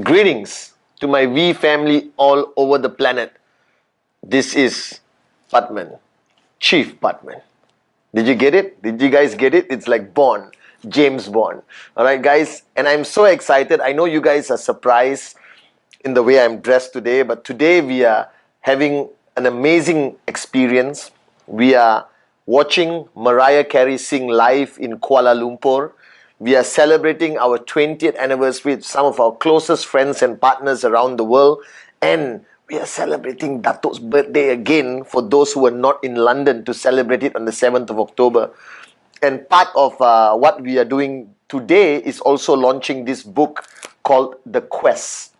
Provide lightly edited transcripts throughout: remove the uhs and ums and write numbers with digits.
Greetings to my V family all over the planet. This is PATHMAN, Chief PATHMAN. Did you get it? Did you guys get it? It's like Bond, James Bond. Alright guys, and I'm so excited. I know you guys are surprised in the way I'm dressed today, but today we are having an amazing experience. We are watching Mariah Carey sing live in Kuala Lumpur. We are celebrating our 20th anniversary with some of our closest friends and partners around the world. And we are celebrating Datuk's birthday again for those who are not in London to celebrate it on the 7th of October. And part of what we are doing today is also launching this book called The Quest.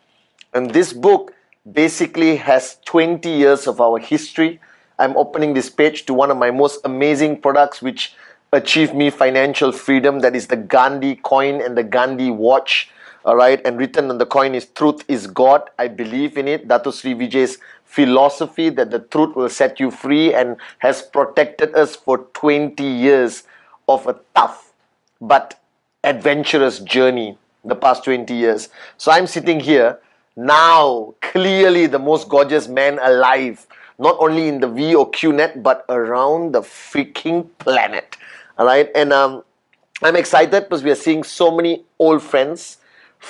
And this book basically has 20 years of our history. I'm opening this page to one of my most amazing products which achieved me financial freedom. That is the Gandhi coin and the Gandhi watch. Alright, and written on the coin is "Truth is God." I believe in it. Dato Sri Vijay's philosophy that the truth will set you free and has protected us for 20 years of a tough but adventurous journey the past 20 years. So I'm sitting here now, clearly the most gorgeous man alive, not only in the V or QNet, but around the freaking planet. Alright, and I'm excited because we are seeing so many old friends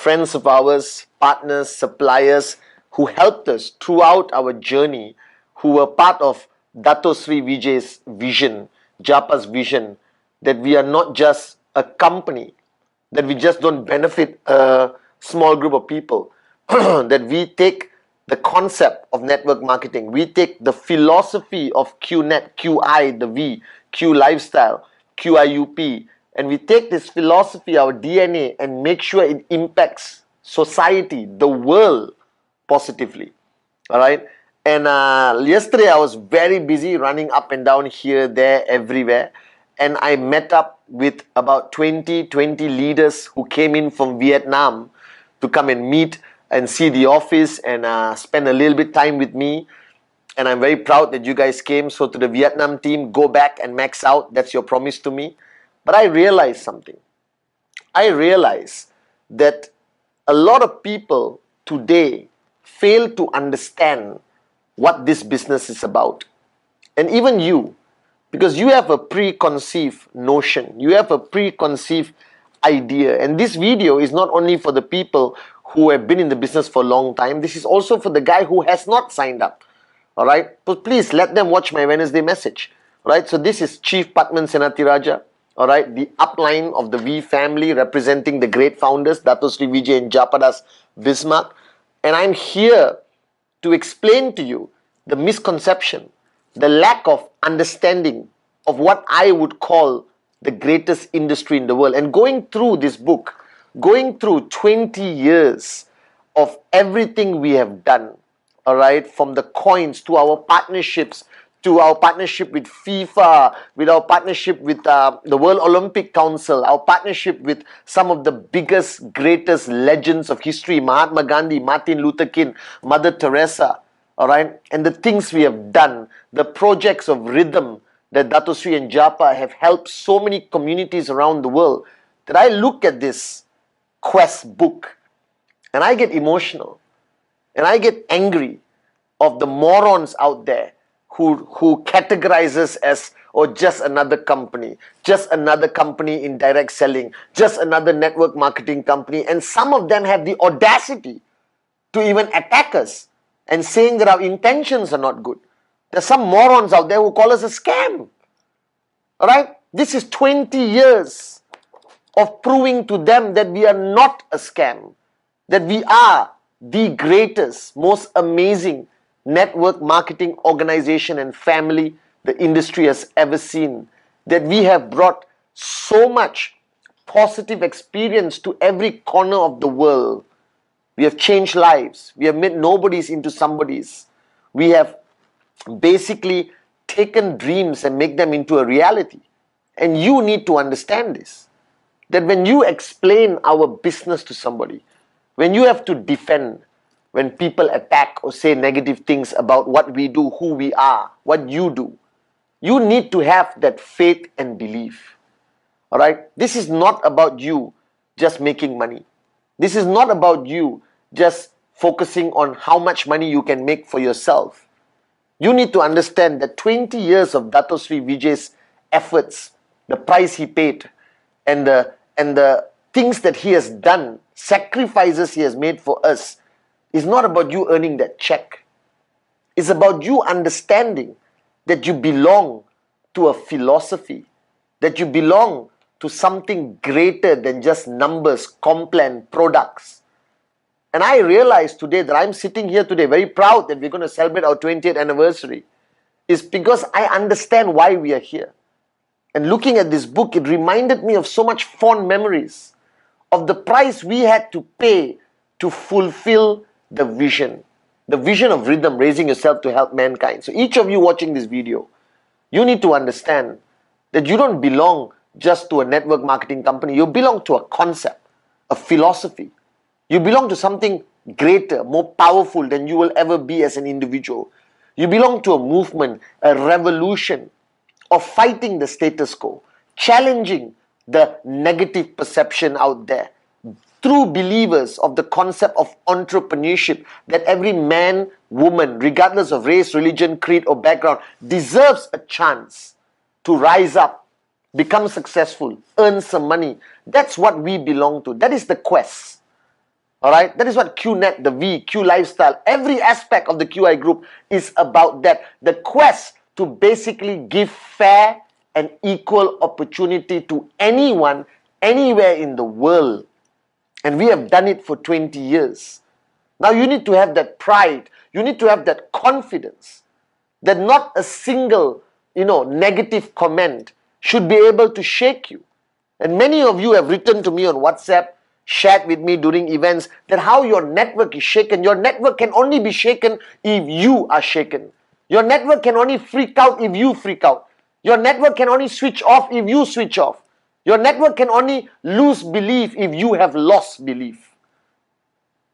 of ours, partners, suppliers who helped us throughout our journey, who were part of Dato Sri Vijay's vision, Japa's vision, that we are not just a company, that we just don't benefit a small group of people, that we take the concept of network marketing, we take the philosophy of QNet, QI, the V, Q lifestyle, QIUP, and we take this philosophy, our DNA, and make sure it impacts society, the world, positively. Alright? And yesterday I was very busy running up and down here, there, everywhere. And I met up with about 20 leaders who came in from Vietnam to come and meet and see the office and spend a little bit time with me. And I'm very proud that you guys came. So to the Vietnam team, go back and max out. That's your promise to me. But I realized something. I realized that a lot of people today fail to understand what this business is about. And even you, because you have a preconceived notion, you have a preconceived idea. And this video is not only for the people who have been in the business for a long time, this is also for the guy who has not signed up. Alright, but please let them watch my Wednesday message. Alright, so this is Chief PATHMAN SENATHIRAJAH. Alright, the upline of the V family representing the great founders, Dato Sri Vijay and Japadas Bismarck. And I'm here to explain to you the misconception, the lack of understanding of what I would call the greatest industry in the world. And going through this book, going through 20 years of everything we have done, all right, from the coins to our partnerships, to our partnership with FIFA, with our partnership with the World Olympic Council, our partnership with some of the biggest, greatest legends of history, Mahatma Gandhi, Martin Luther King, Mother Teresa, all right, and the things we have done, the projects of rhythm that Dato Sri and Japa have helped so many communities around the world, that I look at this Quest book and I get emotional. And I get angry of the morons out there who categorize us as, or just another company in direct selling, just another network marketing company. And some of them have the audacity to even attack us and saying that our intentions are not good. There's some morons out there who call us a scam. Alright? This is 20 years of proving to them that we are not a scam, that we are the greatest, most amazing network marketing organization and family the industry has ever seen. That we have brought so much positive experience to every corner of the world. We have changed lives. We have made nobodies into somebodies. We have basically taken dreams and make them into a reality. And you need to understand this. That when you explain our business to somebody, when you have to defend, when people attack or say negative things about what we do, who we are, what you do, you need to have that faith and belief. Alright? This is not about you just making money. This is not about you just focusing on how much money you can make for yourself. You need to understand that 20 years of Dato Sri Vijay's efforts, the price he paid, and the things that he has done, sacrifices he has made for us, is not about you earning that check. It's about you understanding that you belong to a philosophy, that you belong to something greater than just numbers, complan, products. And I realized today that I'm sitting here today very proud that we're going to celebrate our 20th anniversary. Is because I understand why we are here. And looking at this book, it reminded me of so much fond memories of the price we had to pay to fulfill the vision. The vision of rhythm, raising yourself to help mankind. So each of you watching this video, you need to understand that you don't belong just to a network marketing company. You belong to a concept, a philosophy. You belong to something greater, more powerful than you will ever be as an individual. You belong to a movement, a revolution of fighting the status quo, challenging the negative perception out there. True believers of the concept of entrepreneurship, that every man, woman, regardless of race, religion, creed or background, deserves a chance to rise up, become successful, earn some money. That's what we belong to. That is the quest. Alright, that is what QNet, the V, Q Lifestyle, every aspect of the QI group is about that. The quest to basically give fair and equal opportunity to anyone, anywhere in the world. And we have done it for 20 years. Now you need to have that pride. You need to have that confidence that not a single, negative comment should be able to shake you. And many of you have written to me on WhatsApp, shared with me during events, that how your network is shaken. Your network can only be shaken if you are shaken. Your network can only freak out if you freak out. Your network can only switch off if you switch off. Your network can only lose belief if you have lost belief.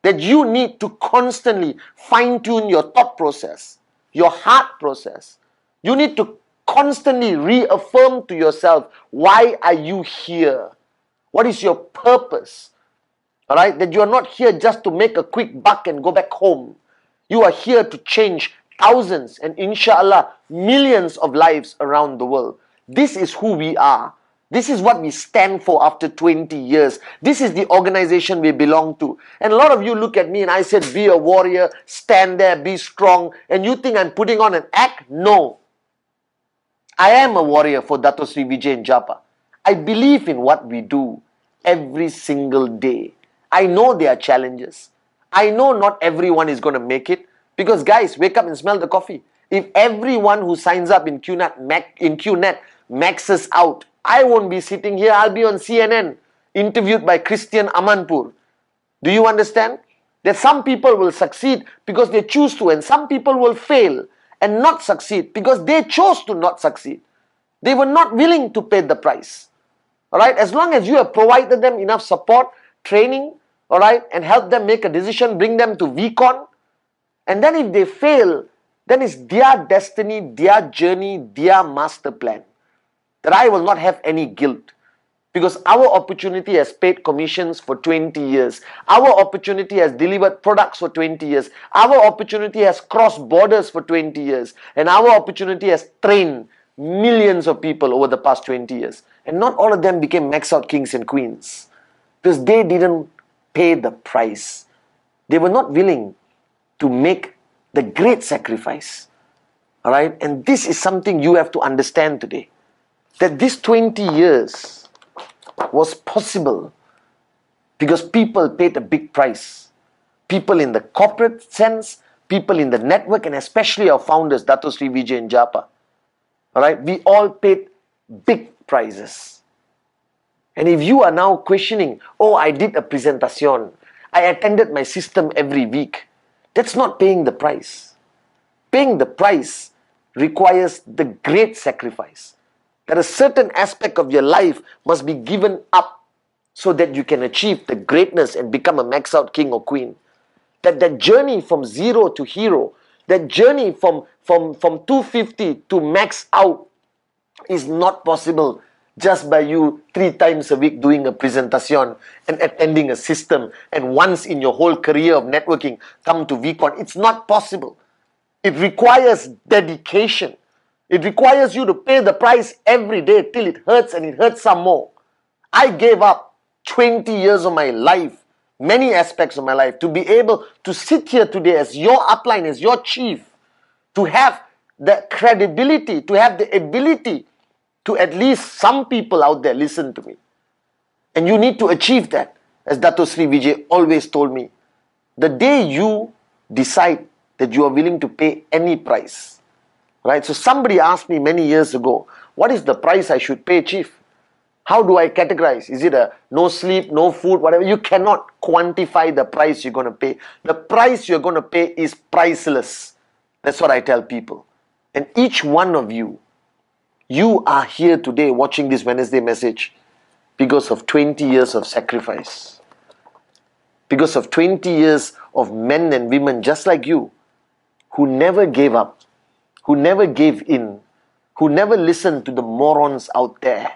That you need to constantly fine-tune your thought process, your heart process. You need to constantly reaffirm to yourself, why are you here? What is your purpose? Alright, that you are not here just to make a quick buck and go back home. You are here to change thousands and inshallah millions of lives around the world. This is who we are. This is what we stand for after 20 years. This is the organization we belong to. And a lot of you look at me and I said, be a warrior, stand there, be strong. And you think I'm putting on an act? No. I am a warrior for Dato Sri Vijay and Japa. I believe in what we do every single day. I know there are challenges. I know not everyone is going to make it. Because guys, wake up and smell the coffee. If everyone who signs up in QNet maxes out, I won't be sitting here. I'll be on CNN, interviewed by Christian Amanpour. Do you understand? That some people will succeed because they choose to, and some people will fail and not succeed because they chose to not succeed. They were not willing to pay the price. Alright, as long as you have provided them enough support, training, alright, and help them make a decision, bring them to VCon, and then if they fail, then it's their destiny, their journey, their master plan. That I will not have any guilt. Because our opportunity has paid commissions for 20 years. Our opportunity has delivered products for 20 years. Our opportunity has crossed borders for 20 years. And our opportunity has trained millions of people over the past 20 years. And not all of them became max out kings and queens. Because they didn't pay the price. They were not willing to make the great sacrifice. Alright? And this is something you have to understand today. That this 20 years was possible because people paid a big price. People in the corporate sense, people in the network, and especially our founders, Dato Sri Vijay and Japa. Alright? We all paid big prices. And if you are now questioning, oh, I did a presentation, I attended my system every week, that's not paying the price. Paying the price requires the great sacrifice. That a certain aspect of your life must be given up so that you can achieve the greatness and become a max out king or queen. That journey from zero to hero, that journey from 250 to max out is not possible just by you 3 times a week doing a presentation and attending a system, and once in your whole career of networking come to VCon. It's not possible. It requires dedication. It requires you to pay the price every day till it hurts, and it hurts some more. I gave up 20 years of my life, many aspects of my life, to be able to sit here today as your upline, as your chief, to have the credibility, to have the ability to at least some people out there listen to me. And you need to achieve that. As Dato Sri Vijay always told me, the day you decide that you are willing to pay any price, right? So somebody asked me many years ago, what is the price I should pay, Chief? How do I categorize? Is it a no sleep, no food, whatever? You cannot quantify the price you're going to pay. The price you're going to pay is priceless. That's what I tell people. And each one of you, you are here today watching this Wednesday message because of 20 years of sacrifice. Because of 20 years of men and women just like you, who never gave up, who never gave in, who never listened to the morons out there.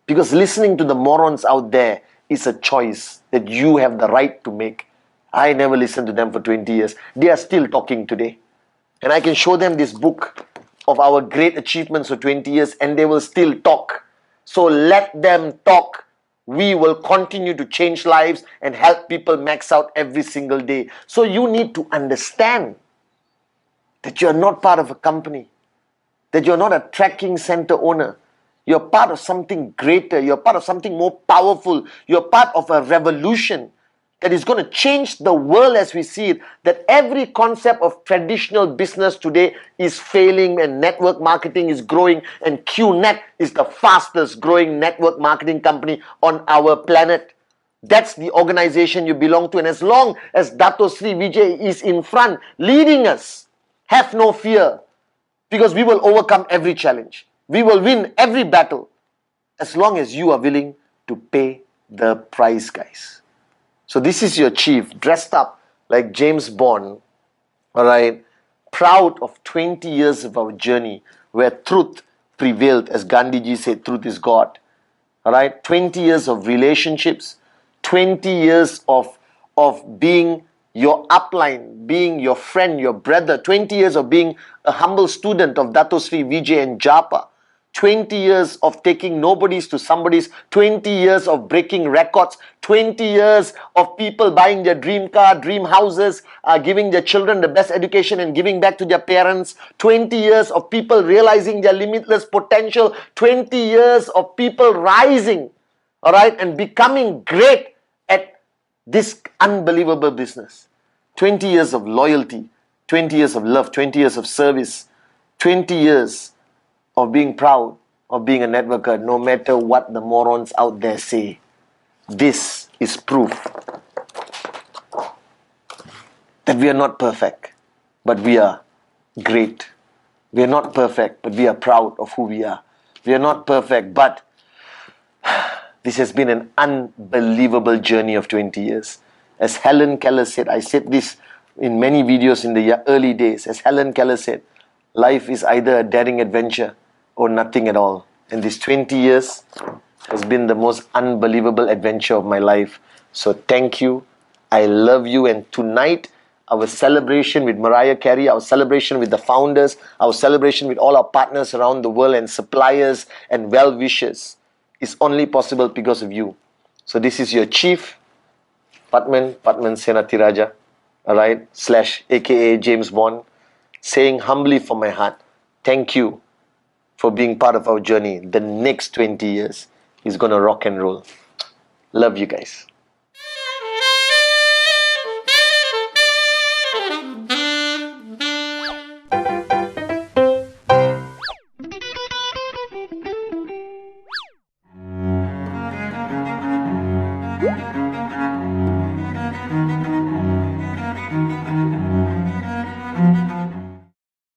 Because listening to the morons out there is a choice that you have the right to make. I never listened to them for 20 years. They are still talking today. And I can show them this book of our great achievements for 20 years and they will still talk. So let them talk. We will continue to change lives and help people max out every single day. So you need to understand that you're not part of a company, that you're not a tracking center owner. You're part of something greater. You're part of something more powerful. You're part of a revolution that is going to change the world as we see it. That every concept of traditional business today is failing and network marketing is growing, and QNet is the fastest growing network marketing company on our planet. That's the organization you belong to. And as long as Dato Sri Vijay is in front leading us, have no fear, because we will overcome every challenge. We will win every battle as long as you are willing to pay the price, guys. So this is your chief, dressed up like James Bond, all right, proud of 20 years of our journey where truth prevailed. As Gandhiji said, truth is God. All right, 20 years of relationships, 20 years of being your upline, being your friend, your brother, 20 years of being a humble student of Dato Sri Vijay and Japa, 20 years of taking nobodies to somebody's, 20 years of breaking records, 20 years of people buying their dream car, dream houses, giving their children the best education and giving back to their parents, 20 years of people realizing their limitless potential, 20 years of people rising, all right, and becoming great at this unbelievable business. 20 years of loyalty, 20 years of love, 20 years of service, 20 years of being proud of being a networker, no matter what the morons out there say. This is proof that we are not perfect, but we are great. We are not perfect, but we are proud of who we are. We are not perfect, but this has been an unbelievable journey of 20 years. As Helen Keller said, I said this in many videos in the early days. As Helen Keller said, life is either a daring adventure or nothing at all. And this 20 years has been the most unbelievable adventure of my life. So thank you. I love you. And tonight, our celebration with Mariah Carey, our celebration with the founders, our celebration with all our partners around the world and suppliers and well-wishers is only possible because of you. So this is your chief, PATHMAN SENATHIRAJAH, all right, / aka James Bond, saying humbly from my heart, thank you for being part of our journey. The next 20 years is going to rock and roll. Love you guys.